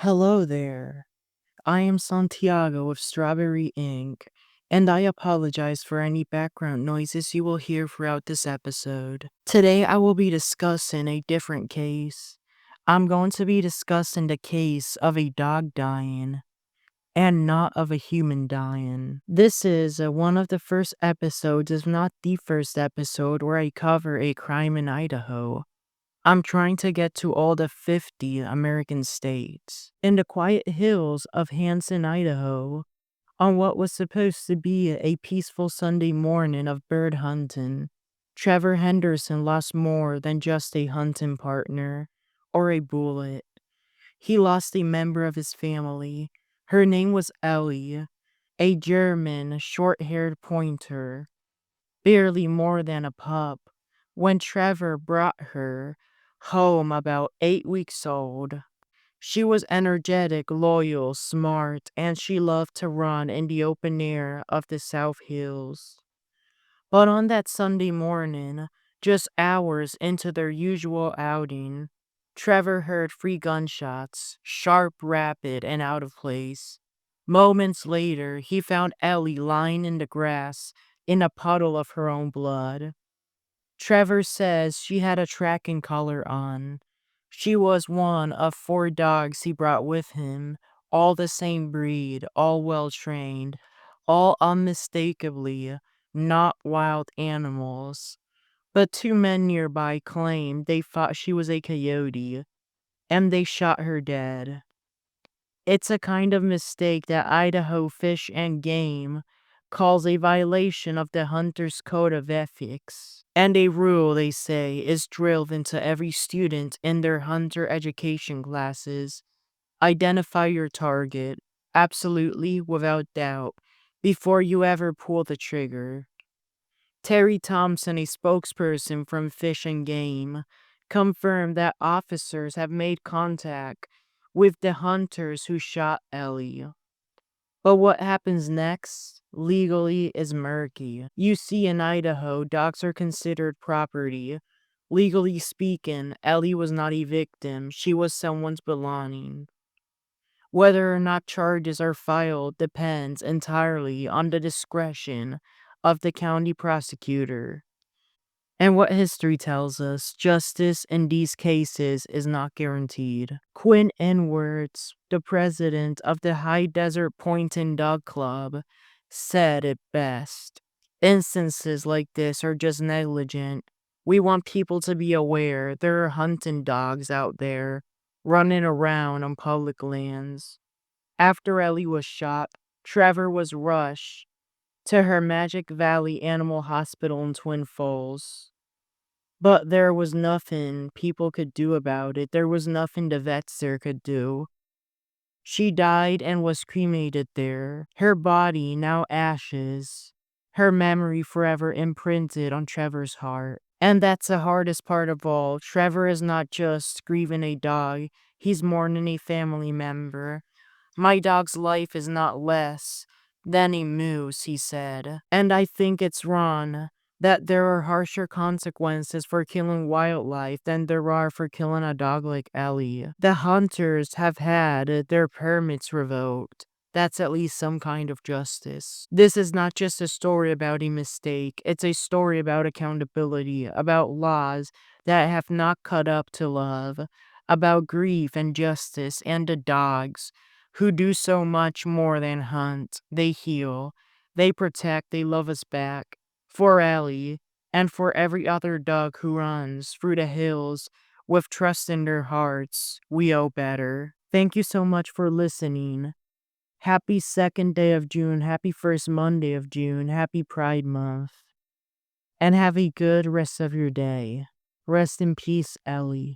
Hello there. I am Santiago of Strawberry Ink, and I apologize for any background noises you will hear throughout this episode. Today I will be discussing a different case. I'm going to be discussing the case of a dog dying, and not of a human dying. This is one of the first episodes, if not the first episode, where I cover a crime in Idaho. I'm trying to get to all the 50 American states. In the quiet hills of Hanson, Idaho, on what was supposed to be a peaceful Sunday morning of bird hunting, Trevor Henderson lost more than just a hunting partner or a bullet. He lost a member of his family. Her name was Ellie, a German short-haired pointer, barely more than a pup, when Trevor brought her home about 8 weeks old. She was energetic, loyal, smart, and she loved to run in the open air of the South Hills. But on that Sunday morning, just hours into their usual outing, Trevor heard 3 gunshots, sharp, rapid, and out of place. Moments later, he found Ellie lying in the grass in a puddle of her own blood. Trevor says she had a tracking collar on. She was one of 4 dogs he brought with him, all the same breed, all well trained, all unmistakably not wild animals. But 2 men nearby claimed they thought she was a coyote, and they shot her dead. It's a kind of mistake that Idaho Fish and Game calls a violation of the hunter's code of ethics, and a rule, they say, is drilled into every student in their hunter education classes. Identify your target, absolutely, without doubt, before you ever pull the trigger. Terry Thompson, a spokesperson from Fish and Game, confirmed that officers have made contact with the hunters who shot Ellie. But what happens next, legally, is murky. You see, in Idaho, dogs are considered property. Legally speaking, Ellie was not a victim, she was someone's belonging. Whether or not charges are filed depends entirely on the discretion of the county prosecutor. And what history tells us, justice in these cases is not guaranteed. Quinn Edwards, the president of the High Desert Pointing Dog Club, said it best. Instances like this are just negligent. We want people to be aware there are hunting dogs out there running around on public lands. After Ellie was shot, Trevor was rushed to her Magic Valley Animal Hospital in Twin Falls. But there was nothing people could do about it. There was nothing the vets there could do. She died and was cremated there. Her body now ashes. Her memory forever imprinted on Trevor's heart. And that's the hardest part of all. Trevor is not just grieving a dog. He's mourning a family member. My dog's life is not less than a moose, he said. And I think it's wrong that there are harsher consequences for killing wildlife than there are for killing a dog like Ellie. The hunters have had their permits revoked. That's at least some kind of justice. This is not just a story about a mistake. It's a story about accountability, about laws that have not caught up to love, about grief and justice and the dogs who do so much more than hunt. They heal, they protect, they love us back. For Ellie, and for every other dog who runs through the hills with trust in their hearts, we owe better. Thank you so much for listening. Happy 2nd day of June, happy first Monday of June, happy Pride Month. And have a good rest of your day. Rest in peace, Ellie.